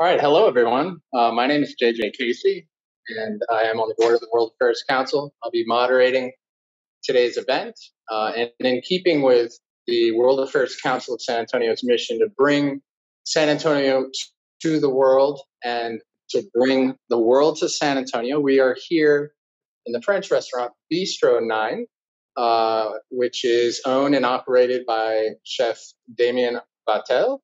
All right, hello everyone. My name is JJ Casey, and I am on the board of the World Affairs Council. I'll be moderating today's event, and in keeping with the World Affairs Council of San Antonio's mission to bring San Antonio to the world and to bring the world to San Antonio, we are here in the French restaurant Bistro 9, which is owned and operated by Chef Damien Watel,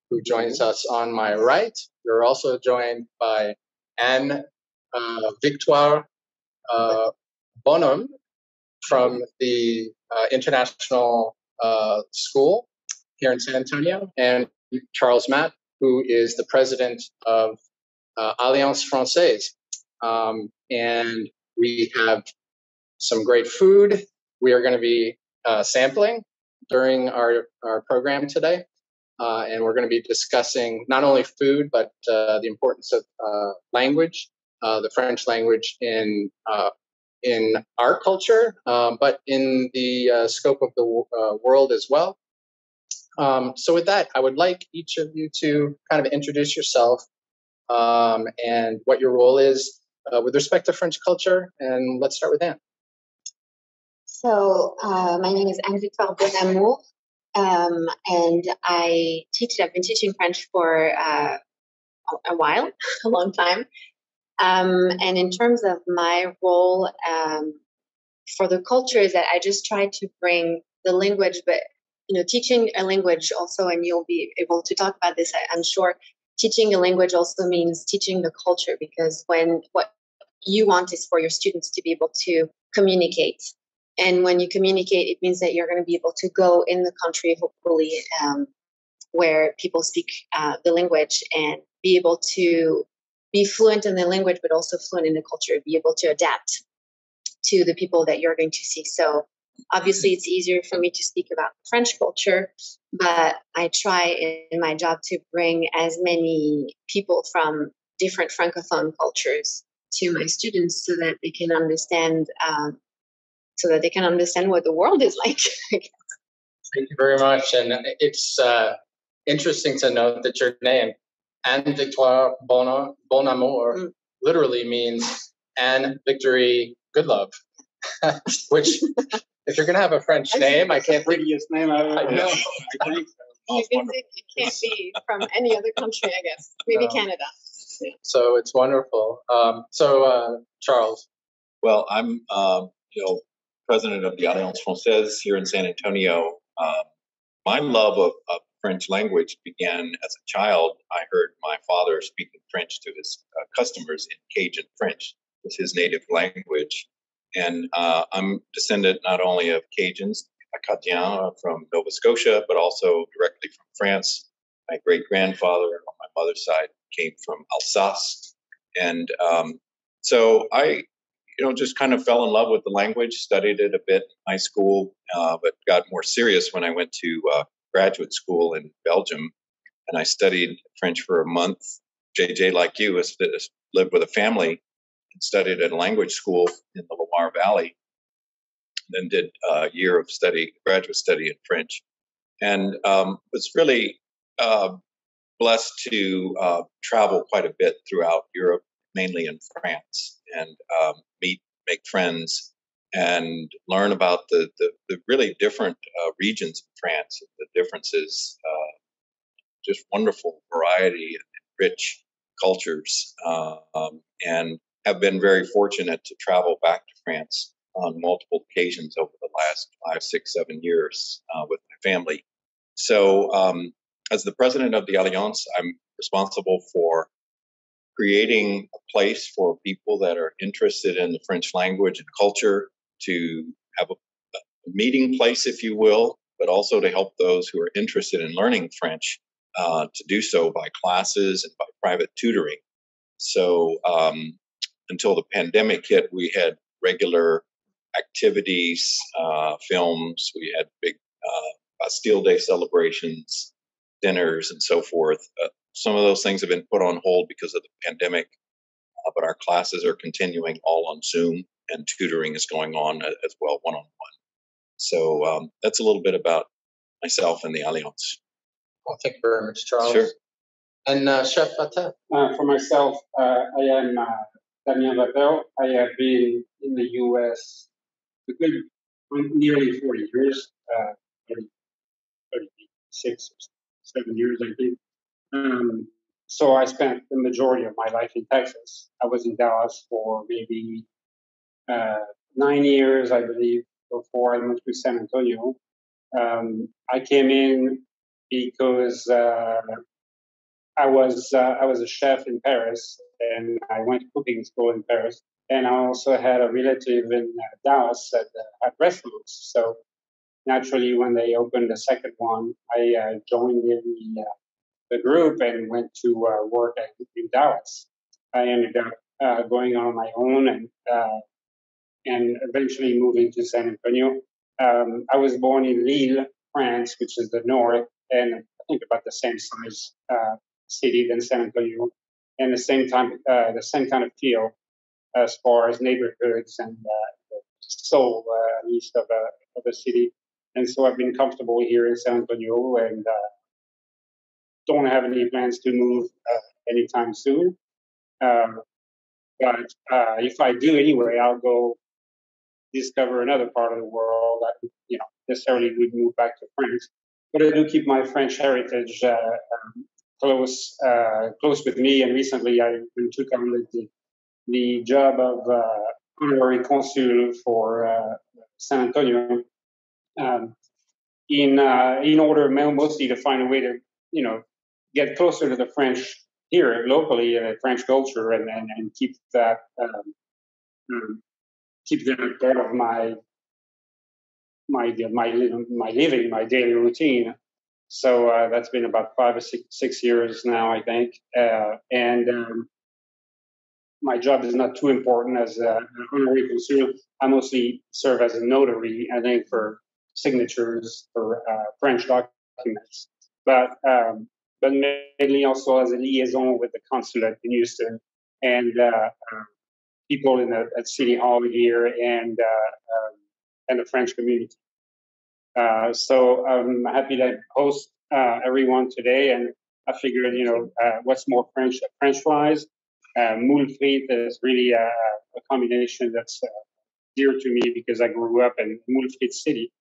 who joins us on my right. We're also joined by Anne-Victoire Bonnamour from the International School here in San Antonio, and Charles Matt, who is the president of Alliance Française. And we have some great food we are going to be sampling during our program today. And we're going to be discussing not only food, but the importance of language, the French language in our culture, but in the scope of the world as well. So with that, I would like each of you to kind of introduce yourself and what your role is with respect to French culture. And let's start with Anne. So my name is Anne-Victoire Bonnamour. And I've been teaching French for a while, a long time. And in terms of my role for the culture is that I just try to bring the language, but, teaching a language also, and you'll be able to talk about this, I'm sure, teaching a language also means teaching the culture, because what you want is for your students to be able to communicate. And when you communicate, it means that you're going to be able to go in the country, hopefully, where people speak the language and be able to be fluent in the language, but also fluent in the culture, be able to adapt to the people that you're going to see. So obviously, it's easier for me to speak about French culture, but I try in my job to bring as many people from different Francophone cultures to my students so that they can understand what the world is like. Thank you very much. And it's interesting to note that your name, Anne-Victoire Bonnamour, literally means Anne Victory Good Love, which, if you're going to have a French name, I can't think of his name. I know. I think so. It can't be from any other country, I guess. Maybe Canada. Yeah. So it's wonderful. Charles. Well, I'm, president of the Alliance Française here in San Antonio. My love of French language began as a child. I heard my father speaking French to his customers in Cajun French, was his native language. And I'm descendant not only of Cajuns, Acadiens from Nova Scotia, but also directly from France. My great-grandfather on my mother's side came from Alsace. And so I just kind of fell in love with the language, studied it a bit in high school, but got more serious when I went to graduate school in Belgium. And I studied French for a month. JJ, like you, has lived with a family and studied at a language school in the Loire Valley. Then did a year of graduate study in French. And was really blessed to travel quite a bit throughout Europe, mainly in France, and make friends, and learn about the really different regions of France, the differences, just wonderful variety and rich cultures, and have been very fortunate to travel back to France on multiple occasions over the last 5, 6, 7 years with my family. So as the president of the Alliance, I'm responsible for creating a place for people that are interested in the French language and culture to have a meeting place, if you will, but also to help those who are interested in learning French to do so by classes and by private tutoring. So until the pandemic hit, we had regular activities, films, we had big Bastille Day celebrations, dinners, and so forth. Some of those things have been put on hold because of the pandemic, but our classes are continuing all on Zoom, and tutoring is going on as well, one-on-one. So that's a little bit about myself and the Alliance. Well, thank you very much, Charles. Sure. And Chef Watel? For myself, I am Damien Watel. I have been in the U.S. a good nearly 40 years, 36 or 7 years, I think. So I spent the majority of my life in Texas. I was in Dallas for maybe 9 years, I believe, before I moved to San Antonio. I came in because I was a chef in Paris, and I went to cooking school in Paris. And I also had a relative in Dallas that had restaurants. So naturally, when they opened the second one, I joined in the group and went to work in Dallas. I ended up going on my own and eventually moving to San Antonio. I was born in Lille, France, which is the north, and I think about the same size city than San Antonio, and the same kind of feel as far as neighborhoods and soul east of the city. And so I've been comfortable here in San Antonio and don't have any plans to move anytime soon. But if I do anyway, I'll go discover another part of the world. I, necessarily would move back to France, but I do keep my French heritage close with me. And recently, I took on the job of honorary consul for San Antonio, in order mostly to find a way to get closer to the French here locally, French culture, and keep that part of my living, my daily routine. So that's been about 5 or 6 years now, I think, and my job is not too important as an honorary consul. I mostly serve as a notary, I think, for signatures for French documents, but mainly also as a liaison with the consulate in Houston and people at City Hall here and the French community. So I'm happy to host everyone today, and I figured, what's more French than French fries? Moule frites is really a combination that's dear to me because I grew up in Moule Frites City.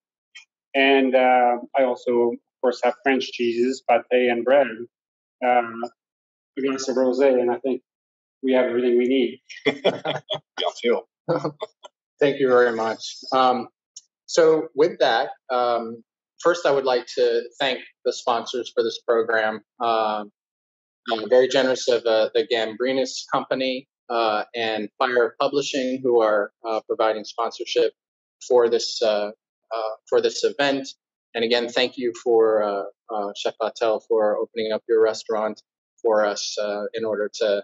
And I also, of course, have French cheeses, pâté, and bread, a glass of rosé, and I think we have everything we need. Thank you very much. So with that, first I would like to thank the sponsors for this program. Very generous of the Gambrinus Company and Fire Publishing, who are providing sponsorship for this event. And again, thank you for Chef Watel for opening up your restaurant for us in order to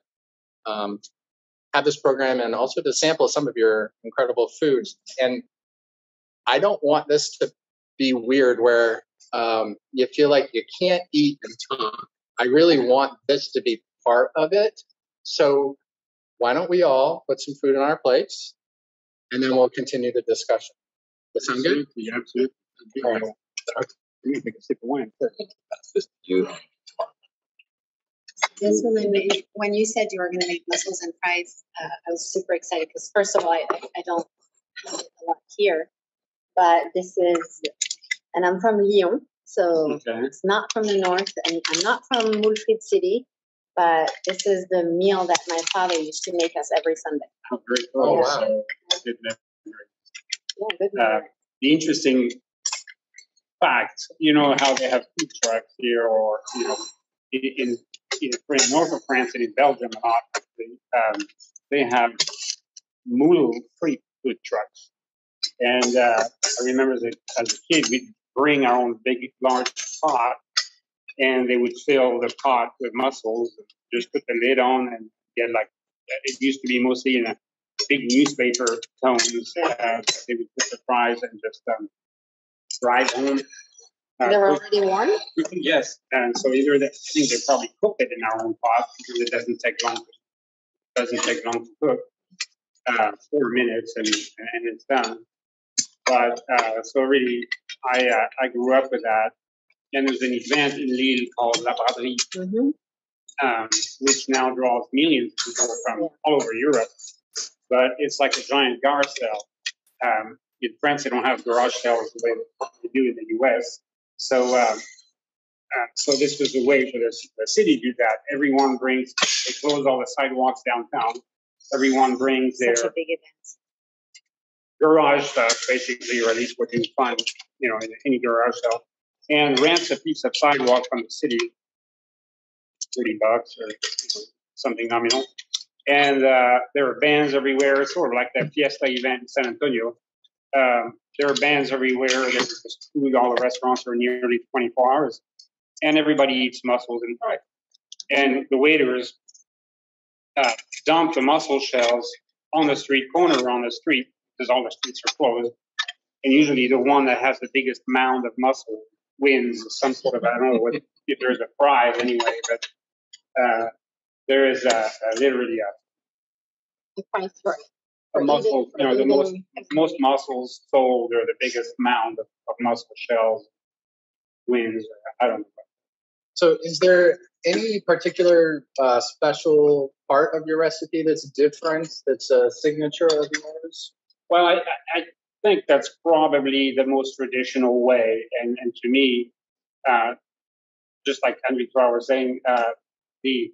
have this program and also to sample some of your incredible foods. And I don't want this to be weird where you feel like you can't eat and talk. I really want this to be part of it. So why don't we all put some food on our plates, and then we'll continue the discussion. Does that sound good? Yeah, absolutely. All right. Let me take a sip of wine first. That's just you. This when you said you were going to make mussels and fries, I was super excited because first of all, I don't eat a lot here, but this is, and I'm from Lyon, so it's not from the north, and I'm not from Moule Frites City, but this is the meal that my father used to make us every Sunday. Oh, very cool. Oh, wow. Good memory. Yeah, good memory. The interesting fact, how they have food trucks here, or in north of France and in Belgium a lot, they have moule frite food trucks. And I remember as a kid, we'd bring our own large pot, and they would fill the pot with mussels, and just put the lid on and get it used to be mostly in a big newspaper cones. They would put the fries and just drive home. They're already warm? Yes, and so I think they probably cook it in our own pot because it doesn't take long. To cook. 4 minutes and it's done. But so really, I grew up with that. And there's an event in Lille called La Braderie, which now draws millions of people from all over Europe. But it's like a giant garage sale. In France, they don't have garage sales the way they do in the U.S. So this was a way for the city to do that. Everyone brings, they close all the sidewalks downtown. Everyone brings their Such a big event. garage stuff, basically, or at least what you find, in any garage sale, and rents a piece of sidewalk from the city, $30 or something nominal. And there are bands everywhere, sort of like that Fiesta event in San Antonio. There are bands everywhere. There's just food. All the restaurants are nearly 24 hours, and everybody eats mussels and fry. And the waiters dump the mussel shells on the street corner on the street because all the streets are closed. And usually the one that has the biggest mound of mussel wins some sort of, I don't know if there's a prize anyway, but there is literally The price for it. a mussel, the most mussels sold or the biggest mound of mussel shells wins. I don't know. So is there any particular special part of your recipe that's different, that's a signature of yours? Well, I think that's probably the most traditional way. And to me, just like Anne-Victoire was saying, the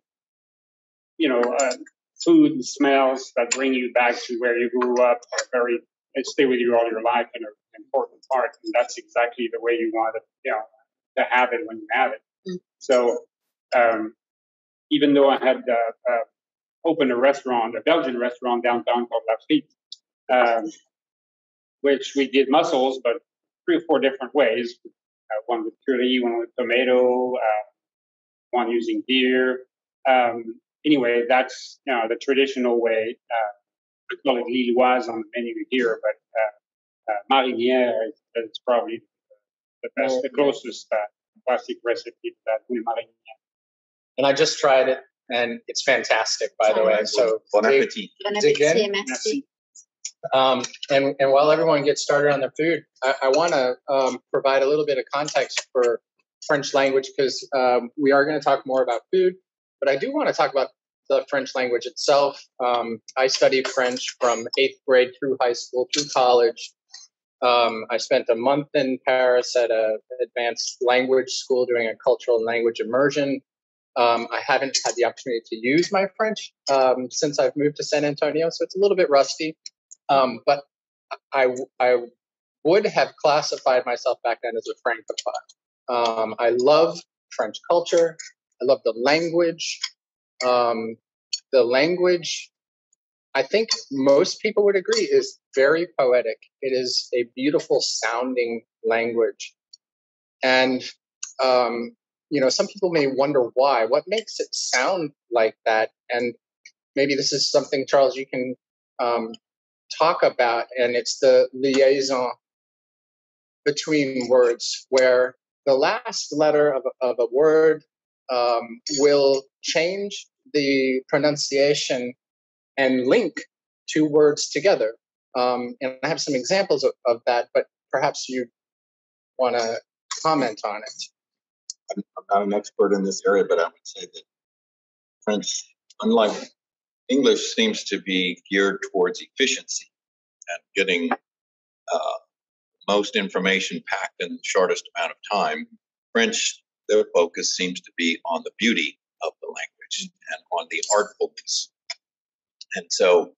food and smells that bring you back to where you grew up they stay with you all your life and are an important part. And that's exactly the way you want it, to have it when you have it. Mm. So even though I had opened a Belgian restaurant downtown called La Frite, which we did mussels, but 3 or 4 different ways. One with curry, one with tomato, one using deer. Anyway, that's the traditional way. We call it Lilloise on the menu here, but marinière is probably the best, the closest classic recipe to that, marinière. And I just tried it, and it's fantastic, by the way. So bon appétit. Bon appétit, merci. And while everyone gets started on their food, I want to provide a little bit of context for French language, because we are going to talk more about food, but I do want to talk about the French language itself. I studied French from 8th grade through high school, through college. I spent a month in Paris at an advanced language school doing a cultural and language immersion. I haven't had the opportunity to use my French since I've moved to San Antonio, so it's a little bit rusty. But I would have classified myself back then as a francophile. I love French culture. I love the language. The language, I think most people would agree, is very poetic. It is a beautiful sounding language. And, some people may wonder why. What makes it sound like that? And maybe this is something, Charles, you can talk about, and it's the liaison between words, where the last letter of a word will change the pronunciation and link 2 words together. And I have some examples of that, but perhaps you want to comment on it. I'm not an expert in this area, but I would say that French, unlike English, seems to be geared towards efficiency and getting most information packed in the shortest amount of time. French, their focus seems to be on the beauty of the language and on the artfulness. And so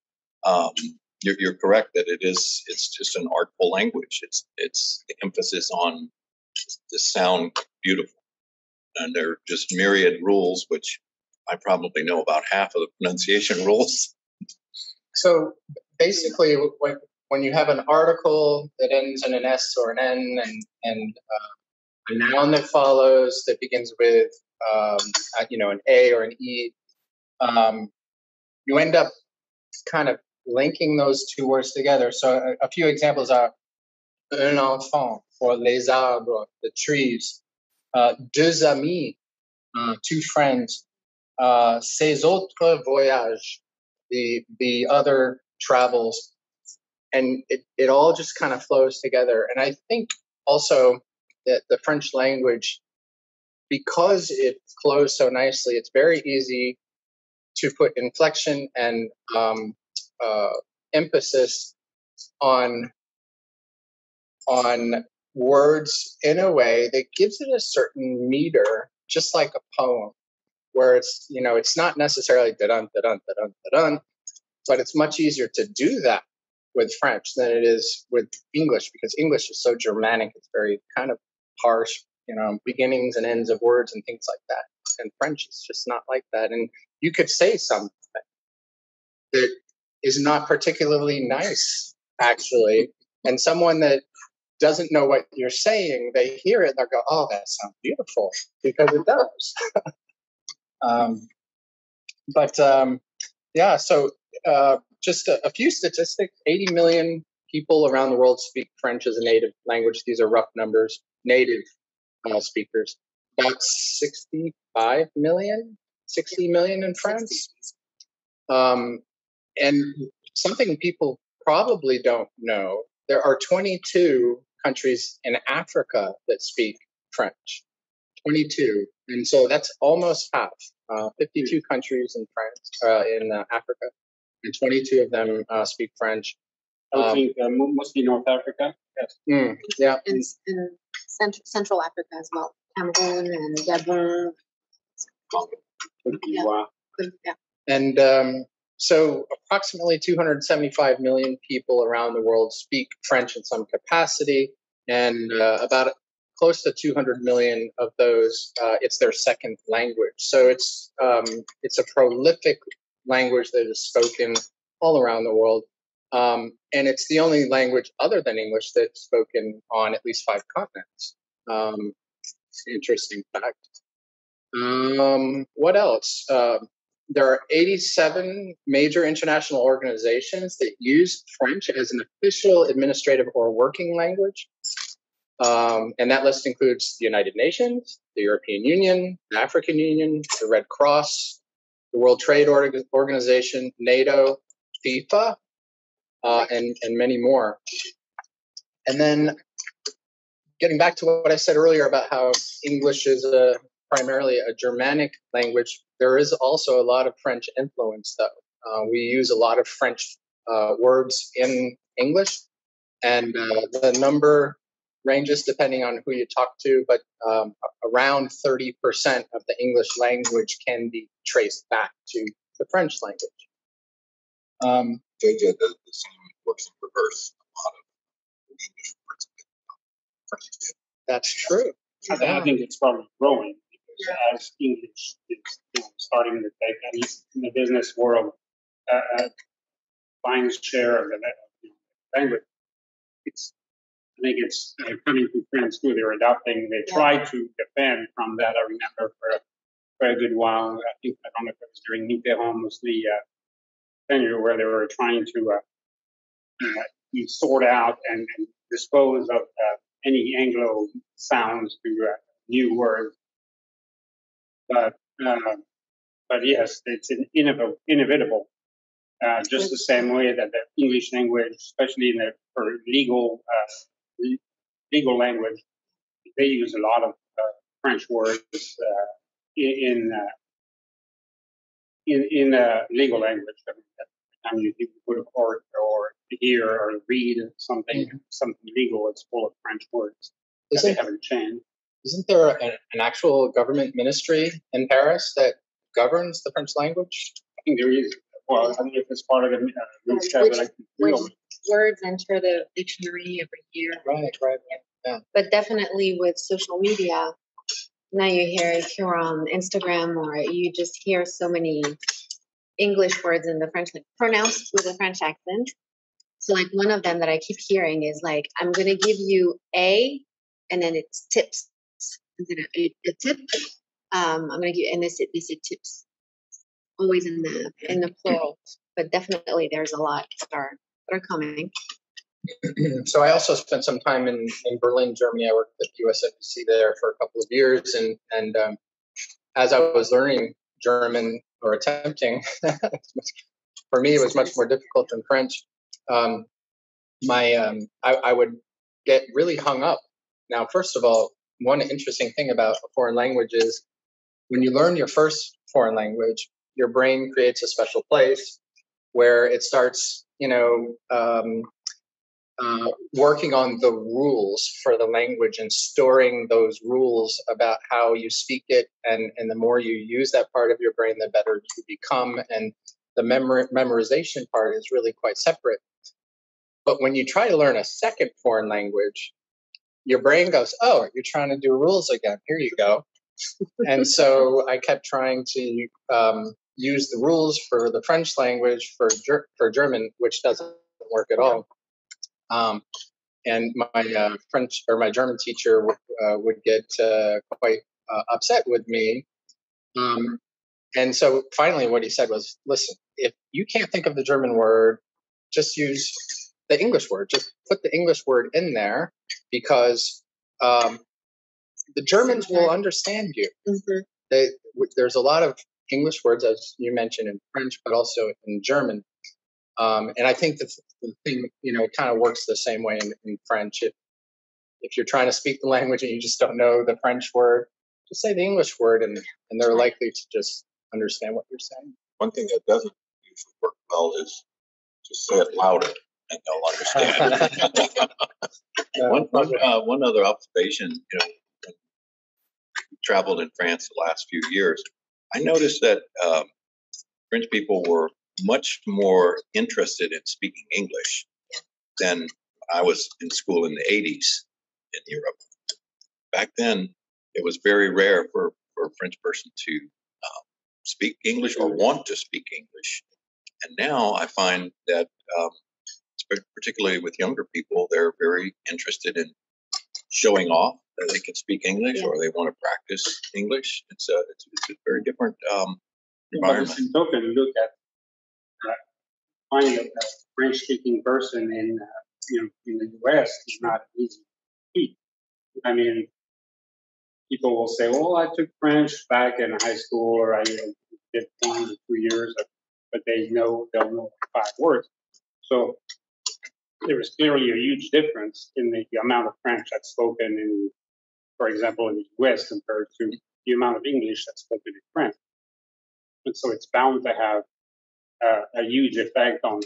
you're correct that it's just an artful language. It's the emphasis on the sound beautiful. And there are just myriad rules, which I probably know about half of the pronunciation rules. So basically, when you have an article that ends in an S or an N and a noun that follows that begins with an A or an E, you end up kind of linking those 2 words together. So a few examples are un enfant for les arbres, the trees, 2 amis, 2 friends, ces autres voyages, the other travels, and it all just kind of flows together. And I think also that the French language because it flows so nicely, it's very easy to put inflection and emphasis on words in a way that gives it a certain meter, just like a poem, where it's, you know, it's not necessarily da-dun, da-dun, da-dun, da-dun, but it's much easier to do that with French than it is with English, because English is so Germanic. It's very kind of harsh, you know, beginnings and ends of words and things like that. And French is just not like that. And you could say something that is not particularly nice, actually, and someone that doesn't know what you're saying, they hear it, they'll go, oh, that sounds beautiful, because it does. Yeah, so just a few statistics. 80 million people around the world speak French as a native language. These are rough numbers, native speakers. About 60 million in France. And something people probably don't know, there are 22 countries in Africa that speak French. 22. And so that's almost half. 52 countries in France, in Africa, and 22 of them speak French. I think mostly North Africa. Yes. Yeah. And Central Africa as well. Cameroon and Gabon. Yeah. And so approximately 275 million people around the world speak French in some capacity, and about close to 200 million of those, it's their second language. So it's a prolific language that is spoken all around the world. And it's the only language other than English that's spoken on at least 5 continents. Interesting fact. What else? There are 87 major international organizations that use French as an official, administrative, or working language. And that list includes the United Nations, the European Union, the African Union, the Red Cross, the World Trade Organization, NATO, FIFA, and many more. And then getting back to what I said earlier about how English is primarily a Germanic language, there is also a lot of French influence, though. We use a lot of French words in English, and the number ranges depending on who you talk to, but around 30% of the English language can be traced back to the French language. JJ, the same works in reverse. A lot of English words French. That's true. I think it's probably growing, because as English is starting to take, at least in the business world, lion's share of the language. I think it's coming from France too. They're adopting. They try to defend from that. I remember for a good while. I don't know if it was during Mitterrand, mostly tenure, where they were trying to sort out and dispose of any Anglo sounds to new words. But yes, it's inevitable. Just the same way that the English language, especially for legal language, they use a lot of French words in legal language. Every time you go to court or hear or read something legal, it's full of French words. They haven't changed. Isn't there an actual government ministry in Paris that governs the French language? I think there is. Well, I don't know if it's part of the which words enter the dictionary every year. Right. Yeah. But definitely with social media, now you hear, if you're on Instagram, or you just hear so many English words in the French, like pronounced with a French accent. So like one of them that I keep hearing is like, I'm going to give you a, and then it's tips. Instead of a tip, I'm going to give, and they say tips. Always in the plural, but definitely there's a lot that are coming. So I also spent some time in Berlin, Germany. I worked at USFBC there for a couple of years, and as I was learning German, or attempting, for me it was much more difficult than French. I would get really hung up. Now, first of all, one interesting thing about a foreign language is when you learn your first foreign language, your brain creates a special place where it starts, working on the rules for the language and storing those rules about how you speak it. And the more you use that part of your brain, the better you become. And the memorization part is really quite separate. But when you try to learn a second foreign language, your brain goes, oh, you're trying to do rules again. Here you go. And so I kept trying to use the rules for the French language for German, which doesn't work at all. And my French or my German teacher would get quite upset with me. And so finally what he said was, listen, if you can't think of the German word, just use the English word. Just put the English word in there because the Germans will understand you. Mm-hmm. There's a lot of English words, as you mentioned, in French, but also in German. And I think the thing, kind of works the same way in French. If you're trying to speak the language and you just don't know the French word, just say the English word, and they're likely to just understand what you're saying. One thing that doesn't usually work well is just say it louder, and they'll understand. One other observation, when I traveled in France the last few years, I noticed that French people were much more interested in speaking English than I was in school in the 80s in Europe. Back then, it was very rare for a French person to speak English or want to speak English. And now I find that, particularly with younger people, they're very interested in showing off that they can speak English, or they want to practice English. It's a very different environment. But in token, look at finding a French-speaking person in the U.S. is not easy to speak. I mean, people will say, "Well, I took French back in high school, or I did 1 or 2 years," but they'll know 5 words. So there is clearly a huge difference in the amount of French that's spoken for example, in the U.S. compared to the amount of English that's spoken in France. And so it's bound to have a huge effect on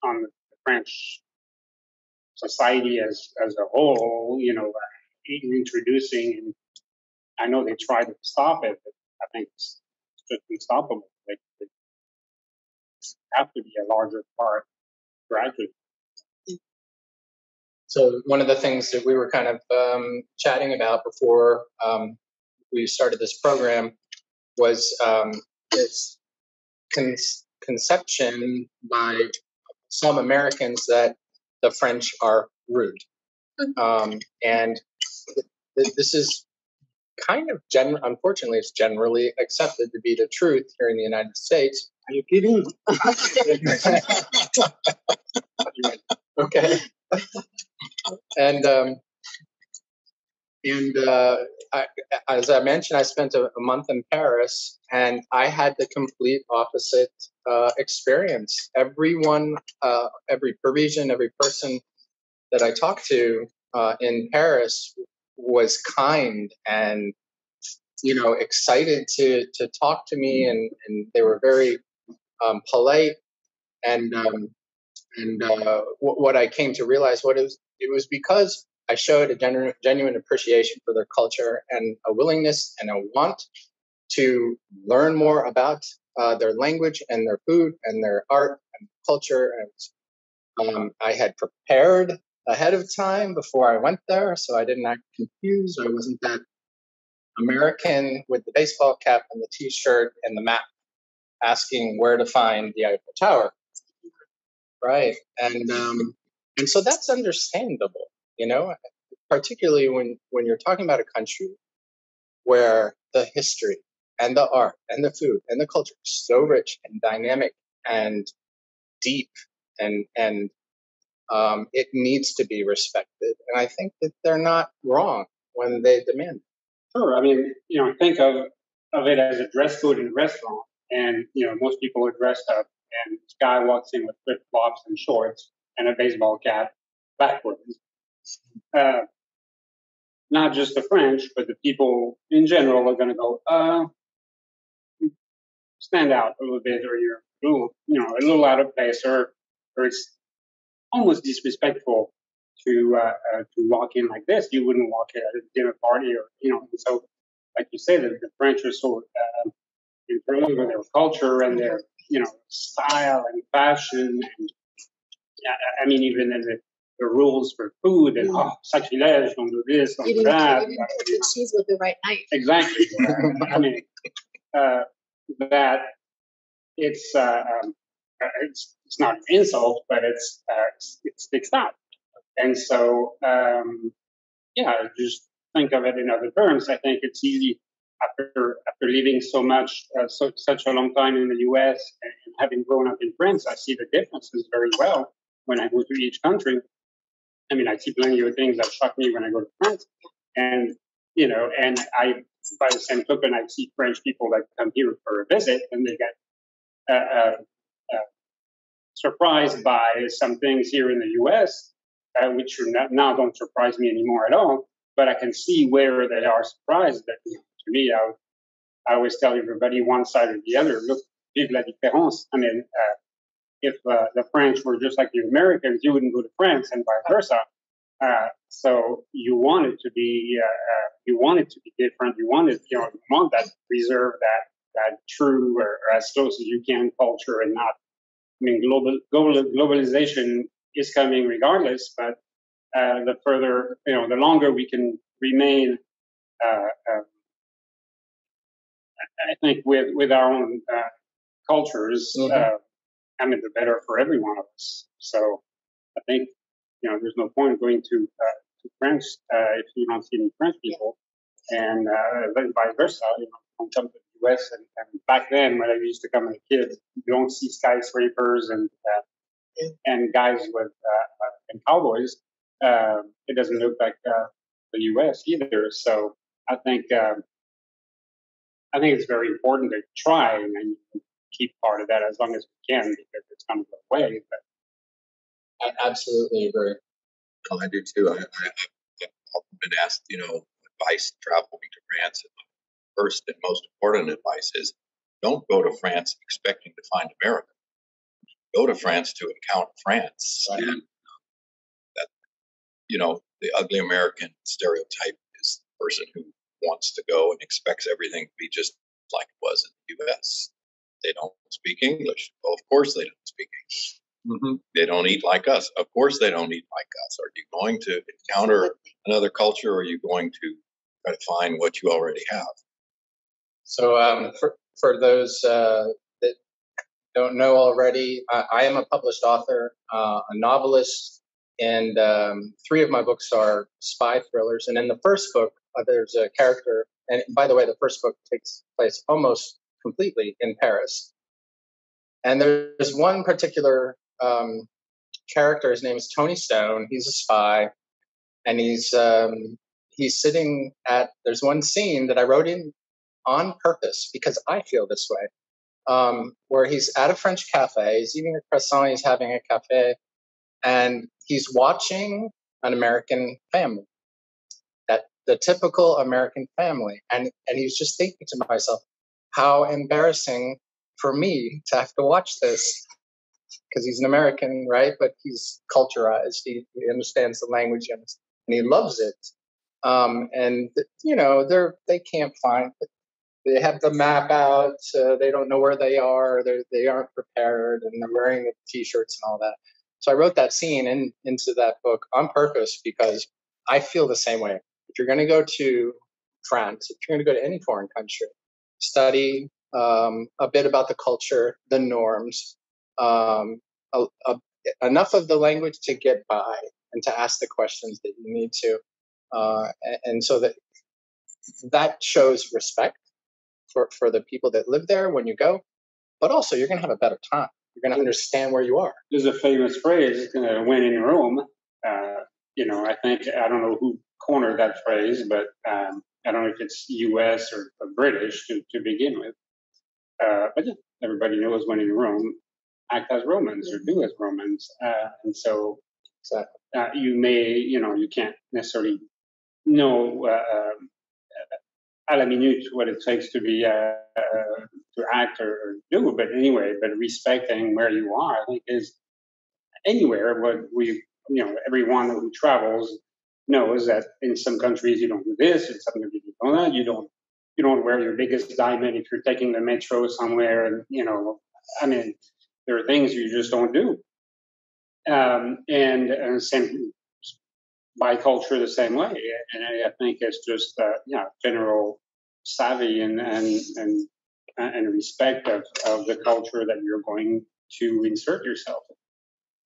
the French society as a whole. Introducing, and I know they try to stop it, but I think it's just unstoppable. They have to be a larger part gradually. So one of the things that we were kind of chatting about before we started this program was this conception by some Americans that the French are rude. And this is kind of unfortunately, it's generally accepted to be the truth here in the United States. Are you kidding? Okay. And as I mentioned, I spent a month in Paris, and I had the complete opposite experience. Everyone, every Parisian, every person that I talked to in Paris was kind and excited to talk to me, and they were very polite. And what I came to realize it was because I showed a genuine appreciation for their culture and a willingness and a want to learn more about their language and their food and their art and culture. And I had prepared ahead of time before I went there, so I didn't act confused. I wasn't that American with the baseball cap and the T-shirt and the map asking where to find the Eiffel Tower. Right. And so that's understandable, particularly when you're talking about a country where the history and the art and the food and the culture is so rich and dynamic and deep, and it needs to be respected. And I think that they're not wrong when they demand it. Sure. I mean, think of it as a dress code in a restaurant, and most people are dressed up, and this guy walks in with flip flops and shorts and a baseball cap backwards. not just the French, but the people in general are going to go, stand out a little bit, or you're a little, a little out of place, or it's almost disrespectful to walk in like this. You wouldn't walk in at a dinner party, or And so, like you say, the French are so improve with their culture and their style and fashion, and I mean even in the rules for food and sacrilege, don't do this, don't do that. You didn't put the cheese with the right knife. Exactly. I mean that it's not an insult, but it sticks out, and so just think of it in other terms. I think it's easy after living such a long time in the U.S. and having grown up in France. I see the differences very well when I go to each country. I mean, I see plenty of things that shock me when I go to France, and and by the same token, I see French people that come here for a visit, and they get surprised by some things here in the U.S., which now don't surprise me anymore at all. But I can see where they are surprised. That to me, I always tell everybody one side or the other. Look, vive la différence. I mean, if the French were just like the Americans, you wouldn't go to France, and vice versa. So you want it to be different. You want that preserve that true or as close as you can culture, and not. I mean, globalization is coming regardless, but the further, the longer we can remain, I think, with our own cultures, I mean, the better for every one of us. So I think, there's no point going to France if you don't see any French people, and then vice versa. Don't come to the U.S. And back then, when I used to come as a kid, you don't see skyscrapers and guys with and cowboys. It doesn't look like the U.S. either. So I think it's very important to try and keep part of that as long as we can, because it's going to go away. But I absolutely agree. Well, I do too. I've often been asked, advice traveling to France. And the first and most important advice is don't go to France expecting to find America. Go to France to encounter France. Right. And that, the ugly American stereotype is the person who wants to go and expects everything to be just like it was in the U.S. They don't speak English. Well, of course they don't speak English. Mm-hmm. They don't eat like us. Of course they don't eat like us. Are you going to encounter another culture, or are you going to try to find what you already have? So for those that don't know already, I am a published author, a novelist, and 3 of my books are spy thrillers. And in the first book, there's a character, and by the way, the first book takes place almost completely in Paris. And there's one particular character. His name is Tony Stone. He's a spy, and he's sitting at. There's one scene that I wrote in on purpose because I feel this way, where he's at a French cafe. He's eating a croissant. He's having a cafe, and he's watching an American family, the typical American family, and he's just thinking to myself, how embarrassing for me to have to watch this. Because he's an American, right? But he's culturized. He understands the language, and he loves it. And they can't find. They have the map out. They don't know where they are. They aren't prepared, and they're wearing the T-shirts and all that. So I wrote that scene into that book on purpose because I feel the same way. If you're going to go to France, if you're going to go to any foreign country, study a bit about the culture, the norms. Enough of the language to get by and to ask the questions that you need to, and so that shows respect for the people that live there when you go, but also you're going to have a better time. You're going to understand where you are. There's a famous phrase, when in Rome. I think, I don't know who cornered that phrase, but I don't know if it's U.S. or British to begin with. But everybody knows when in Rome, act as Romans or do as Romans. And so you may, you can't necessarily know à la minute what it takes to be to act or do. But anyway, but respecting where you are, I think, is anywhere. What we, everyone who travels knows that in some countries you don't do this, in some countries you don't that. You don't wear your biggest diamond if you're taking the metro somewhere, and I mean, there are things you just don't do. And same by culture the same way, and I think it's just general savvy and respect of the culture that you're going to insert yourself in.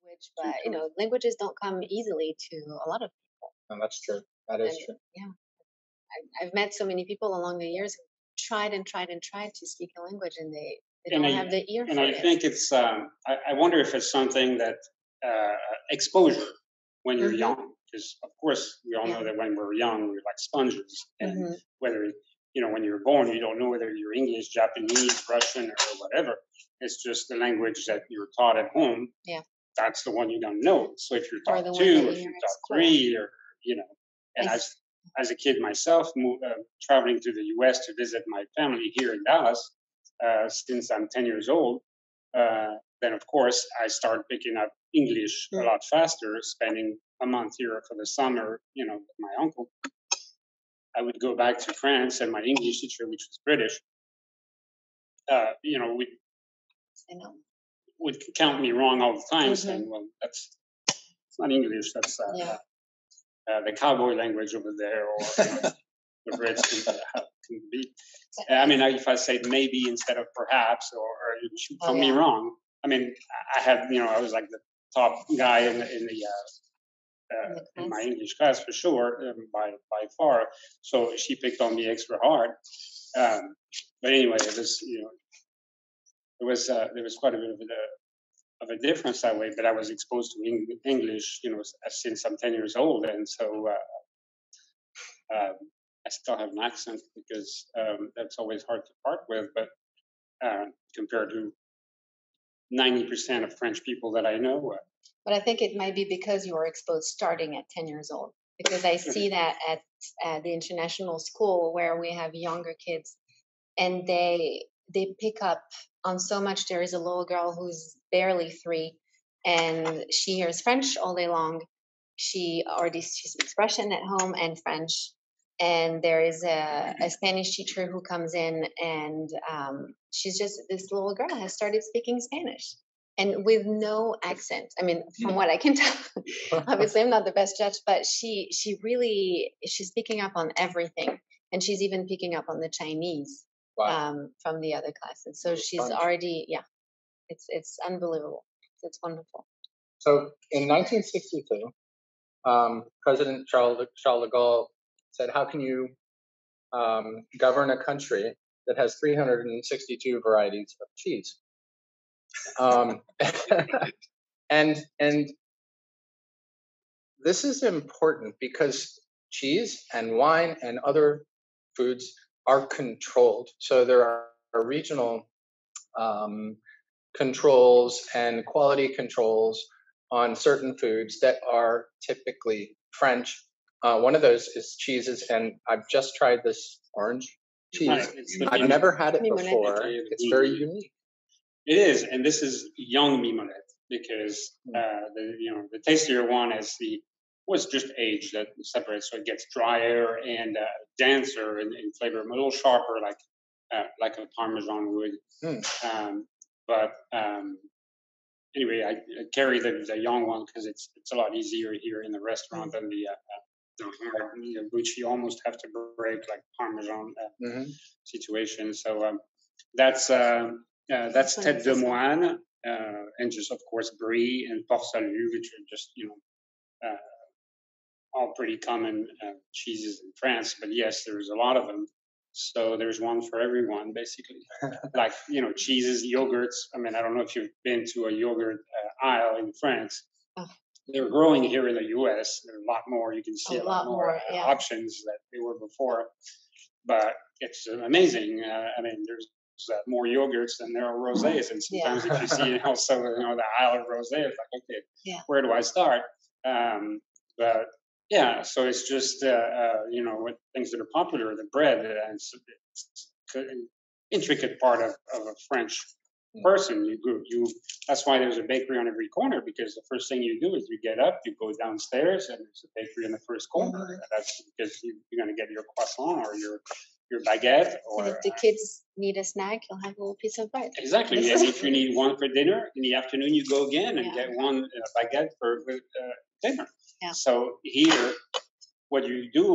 Which, but languages don't come easily to a lot of people. And that's true. That is true. Yeah, I've met so many people along the years who tried and tried and tried to speak a language, and they don't have the ear for it. And I think it's I wonder if it's something that exposure when you're young, because of course we all know that when we're young we're like sponges, and whether when you're born you don't know whether you're English, Japanese, Russian, or whatever. It's just the language that you're taught at home. Yeah, that's the one you don't know. So if you're taught two, if you're taught three, or and as a kid myself, traveling to the U.S. to visit my family here in Dallas, since I'm 10 years old, then of course I started picking up English a lot faster, spending a month here for the summer, with my uncle. I would go back to France, and my English teacher, which was British, would count me wrong all the time, saying, "Well, it's not English. That's the cowboy language over there, or the Brits can be." I mean, if I said maybe instead of perhaps, or you count me wrong. I mean, I had, I was like the top guy in my English class for sure, by far. So she picked on me extra hard. But anyway, it was, there was quite a bit of a difference that way. But I was exposed to English, since I'm 10 years old, and so I still have an accent because that's always hard to part with. But compared to 90% of French people that I know. But I think it might be because you were exposed starting at 10 years old. Because I see that at the international school where we have younger kids, and they pick up on so much. There is a little girl who's barely 3, and she hears French all day long. She speaks Russian at home and French. And there is a Spanish teacher who comes in, and she's just, this little girl has started speaking Spanish, and with no accent. I mean, from what I can tell, obviously I'm not the best judge, but she's picking up on everything, and she's even picking up on the Chinese from the other classes. So she's already, it's unbelievable. It's wonderful. So in 1962, President Charles de Gaulle said, "How can you govern a country that has 362 varieties of cheese?" And this is important because cheese and wine and other foods are controlled. So there are regional controls and quality controls on certain foods that are typically French. One of those is cheeses, and I've just tried this orange cheese. I've never had it before. It's very unique. It is, and this is young mimonette, because the tastier one was just age that separates, so it gets drier and denser in flavor, a little sharper, like a Parmesan would. But anyway, I carry the young one because it's a lot easier here in the restaurant than the hard, which you almost have to break, like Parmesan situation. So that's tête de moine, and just of course brie and port salut, which are just all pretty common cheeses in France. But yes, there's a lot of them. So there's one for everyone, basically. Like, cheeses, yogurts. I mean, I don't know if you've been to a yogurt aisle in France. They're growing here in the U.S. There are a lot more. You can see a lot more options that they were before. But it's amazing. I mean, there's more yogurts than there are rosés. And sometimes if you see also, the aisle of rosé, it's like, okay, where do I start? But Yeah, so it's just what things that are popular, the bread, and it's an intricate part of a French person. You that's why there's a bakery on every corner, because the first thing you do is you get up, you go downstairs, and there's a bakery in the first corner. Mhm. And that's because you're going to get your croissant or your baguette, And or if the kids need a snack, you'll have a little piece of bread. exactly. And if you need one for dinner in the afternoon, you go again and Yeah. get one baguette for dinner. Yeah. So here, what you do,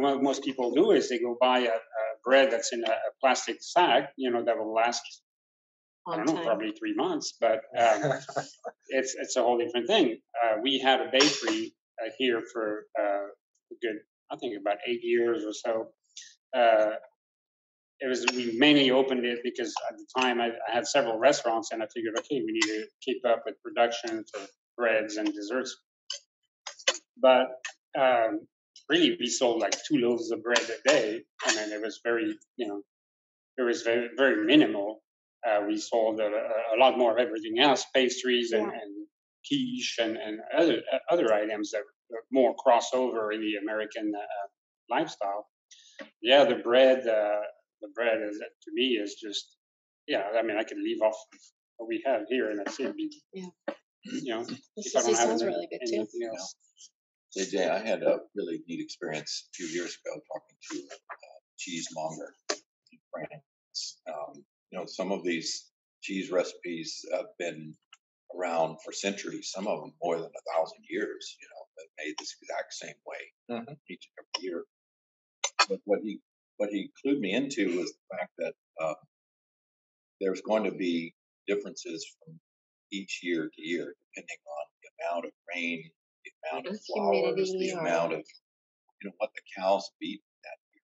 what most people do is they go buy a bread that's in a plastic sack, that will last, I don't know, probably 3 months, but it's a whole different thing. We had a bakery here for a good, I think, about 8 years or so. We mainly opened it because at the time I had several restaurants, and I figured, okay, we need to keep up with production for breads and desserts. But really, we sold like 2 loaves of bread a day. I mean, it was very, it was very, very minimal. We sold a lot more of everything else, pastries and quiche and other items that were more crossover in the American lifestyle. Yeah, the bread is, to me, is just, I mean, I could leave off what we have here, and that's it. If I don't have sounds really good too. anything else. JJ, I had a really neat experience a few years ago talking to a cheesemonger in France. Some of these cheese recipes have been around for centuries, some of them more than 1,000 years, that made this exact same way each and every year. But what he clued me into was the fact that there's going to be differences from each year to year, depending on the amount of rain, the amount of flowers, the amount of what the cows eat that year,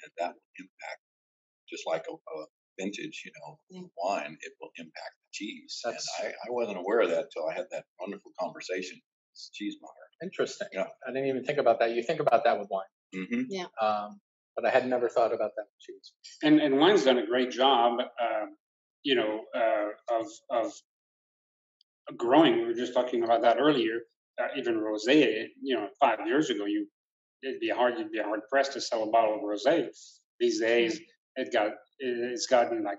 and that will impact, just like a vintage, wine, it will impact the cheese. And I wasn't aware of that until I had that wonderful conversation with this cheesemonger. Interesting. I didn't even think about that. You think about that with wine. Mm-hmm. Yeah. But I had never thought about that with cheese. And wine's done a great job, of growing. We were just talking about that earlier. Even rosé, 5 years ago, you'd be hard pressed to sell a bottle of rosé. These days, it's gotten like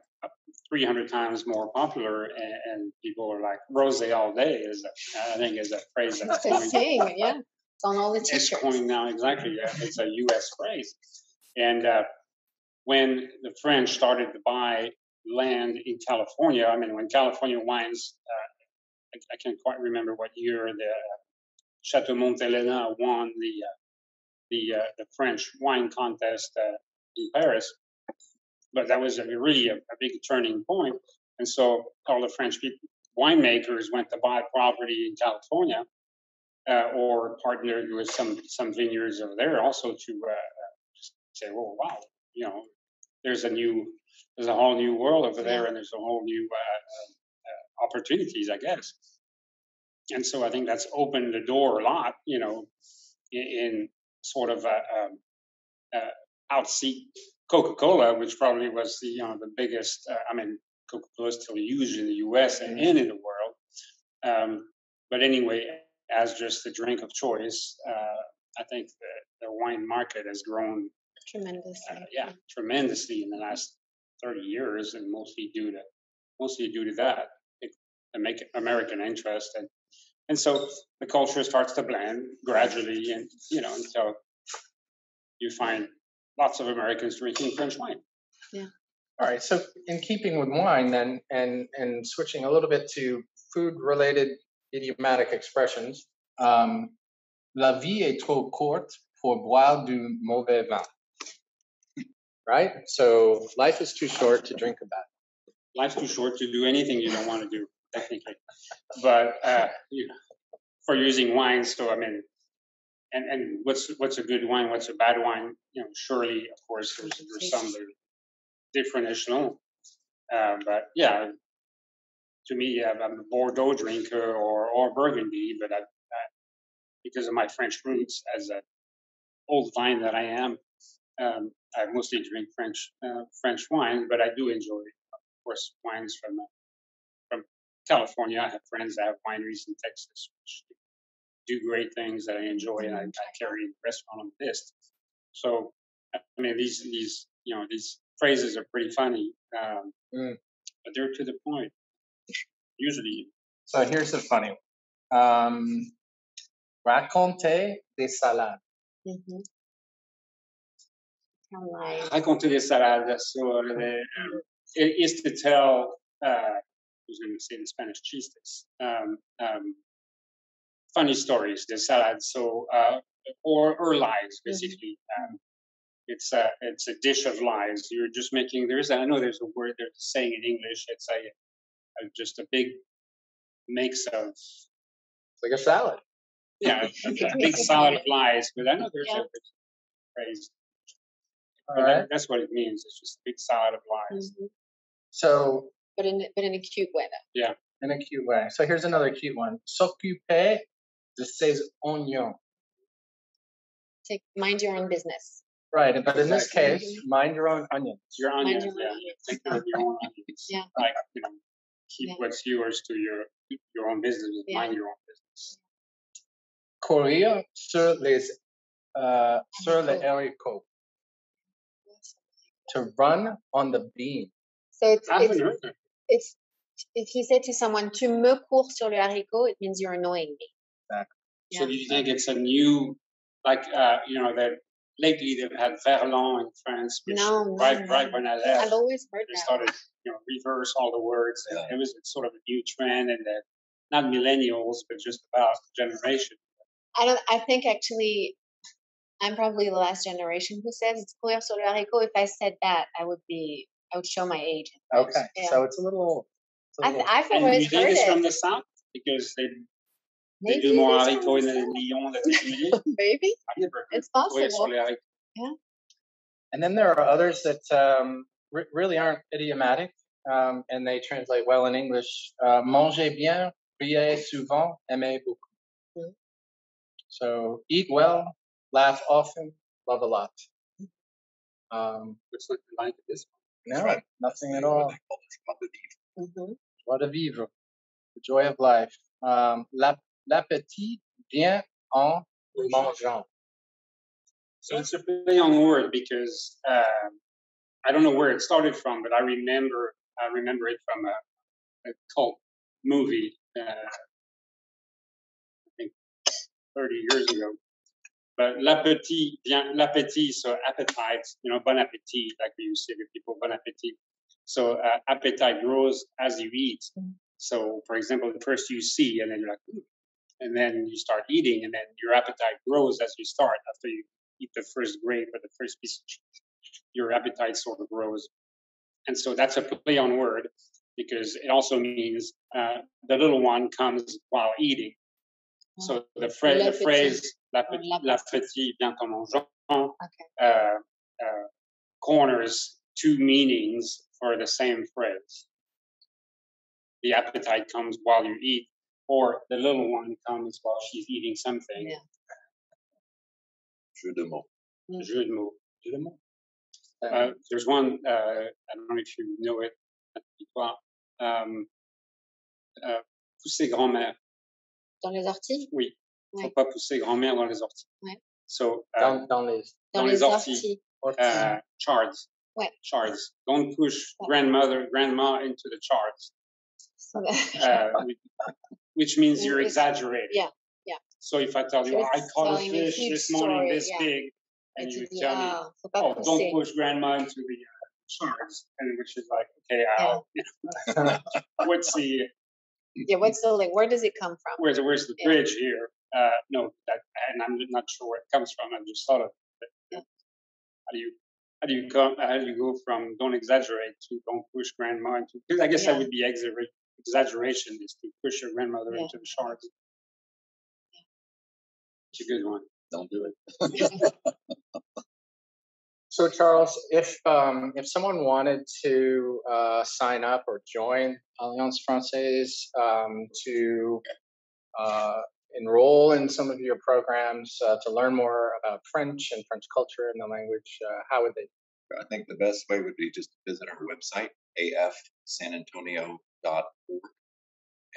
300 times more popular, and people are like, rosé all day I think is a phrase that's saying, yeah. It's on all the t-shirts. It's coined now, exactly. Yeah. It's a U.S. phrase. And when the French started to buy land in California, I mean, when California wines, I can't quite remember what year the Chateau Montelena won the French wine contest in Paris, but that was really a big turning point. And so all the French winemakers went to buy property in California, or partnered with some vineyards over there, also to say, "Oh, wow, there's a whole new world over there, and there's a whole new opportunities, I guess." And so I think that's opened the door a lot, in sort of outseat Coca-Cola, which probably was the biggest. I mean, Coca-Cola is still used in the U.S. and in the world. But anyway, as just a drink of choice, I think the wine market has grown tremendously. Tremendously in the last 30 years, and mostly due to that, the American interest, and so the culture starts to blend gradually, and until you find lots of Americans drinking French wine. Yeah. All right. So in keeping with wine, then, and switching a little bit to food-related idiomatic expressions, la vie est trop courte pour boire du mauvais vin. Right? So life is too short to drink a bad. Life's too short to do anything you don't want to do, technically. But for using wine, so I mean, and what's a good wine? What's a bad wine? Surely, of course, there's some that are different echelon. But yeah, to me, I'm a Bordeaux drinker or Burgundy, but because of my French roots as an old vine that I am, I mostly drink French wine, but I do enjoy, of course, wines from California. I have friends that have wineries in Texas, which do great things that I enjoy, and I carry the restaurant on the list. So, I mean, these phrases are pretty funny, but they're to the point usually. So here's the funny one. Raconter des salades. Mm-hmm. Like, Raconter des salades. So it is to tell. I was going to say in Spanish, chistes. Funny stories, the salad. So or lies, basically. It's a dish of lies. You're just making. I know there's a word they're saying in English. It's just a big mix of. It's like a salad. Yeah, a big salad of lies. But I know there's a phrase. All right. That's what it means. It's just a big salad of lies. Mm-hmm. So. But in a cute way. Though. Yeah. In a cute way. So here's another cute one. S'occuper de ses oignons. Mind your own business. Right, but in this case, mind your own onions. Your onions, onions. Take care of your own onions. Yeah. Like, keep what's yours to your own business. Mind your own business. Courir sur les haricots. To run on the bean. So it's if you say to someone, "Tu me cours sur le haricot," it means you're annoying me. Exactly. Yeah. So do you think it's a new, like, that lately they've had Verlan in France, which right when I left, I've always heard they that. started, reverse all the words. And it was sort of a new trend, and not millennials, but just about generation. I think actually, I'm probably the last generation who says it's courir sur le haricot. If I said that, I would show my age. Okay, so it's a little. I've And always you think heard it's it. from the South because they do more haricot in Lyon than in Maybe. I've never heard it's possible. sur le haricot. Yeah. And then there are others that really aren't idiomatic, and they translate well in English. Mangez bien, riez souvent, aimez beaucoup. Mm-hmm. So eat well, laugh often, love a lot. It's not like this. No, nothing at all. Mm-hmm. Joie de vivre, the joy of life. L'appétit vient en mangeant. So it's a play on word because I don't know where it started from, but I remember it from a cult movie, I think 30 years ago. But l'appétit, so appetite, bon appétit, like you say to people, bon appétit. So appetite grows as you eat. So, for example, first you see, and then you're like, ooh. And then you start eating, and then your appetite grows as you start. After you eat the first grape or the first piece of cheese, your appetite sort of grows. And so that's a play on word because it also means the little one comes while eating. So the phrase l'appétit vient en mangeant corners two meanings for the same phrase. The appetite comes while you eat, or the little one comes while she's eating something. Yeah. Jeu de mots. Jeu de mots. Jeu de mots. There's one, I don't know if you know it, pousser grand-mère. Dans les orties? Oui. Faut pas pousser grand-mère dans les orties. Ouais. So, dans les orties. Chards. Ouais. Chards. Don't push grandma into the chards. So which means you're exaggerating. Yeah. So if I tell you, I caught a fish this morning this big, and you tell me, don't push grandma into the chards, and which is like, okay, what's the... what's the link? Where does it come from? Where's the bridge here? No, and I'm not sure where it comes from. I just thought of it. Yeah. How do you go from don't exaggerate to don't push grandma into? Because I guess that would be exaggeration is to push your grandmother into the shards. It's a good one. Don't do it. So Charles, if someone wanted to sign up or join Alliance Française to enroll in some of your programs to learn more about French and French culture and the language, how would they? I think the best way would be just to visit our website, afsanantonio.org,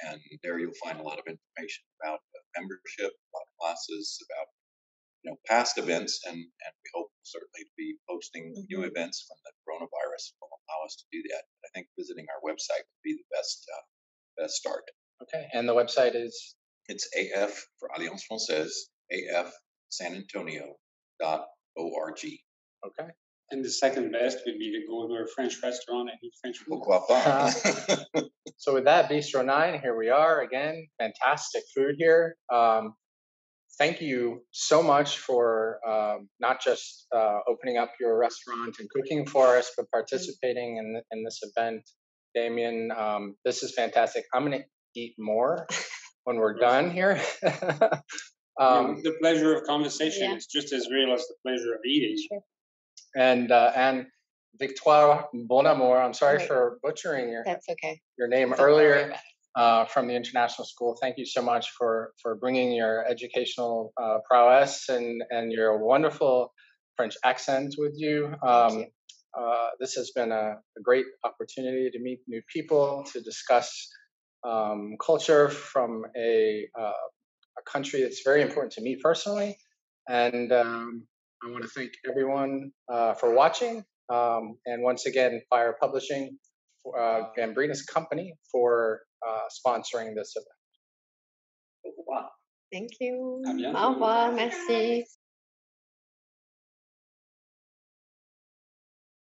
and there you'll find a lot of information about membership, a lot of classes about past events, and we hope certainly to be hosting new events when the coronavirus will allow us to do that. I think visiting our website would be the best start. Okay, and the website is? It's AF for Alliance Française, afsanantonio.org. Okay. And the second best would be to go to a French restaurant and eat French food. Pourquoi pas? So with that, Bistro 9, here we are again. Fantastic food here. Thank you so much for not just opening up your restaurant and cooking for us, but participating in this event. Damien, this is fantastic. I'm going to eat more when we're done here. The pleasure of conversation is just as real as the pleasure of eating. Sure. And Anne-Victoire Bonnamour, I'm sorry for butchering your name earlier. From the International School. Thank you so much for bringing your educational prowess and your wonderful French accent with you. This has been a great opportunity to meet new people, to discuss culture from a country that's very important to me personally. And I want to thank everyone for watching. And once again, Fire Publishing, Gambrina's company, for sponsoring this event. Thank you. À bientôt. Au revoir. Merci.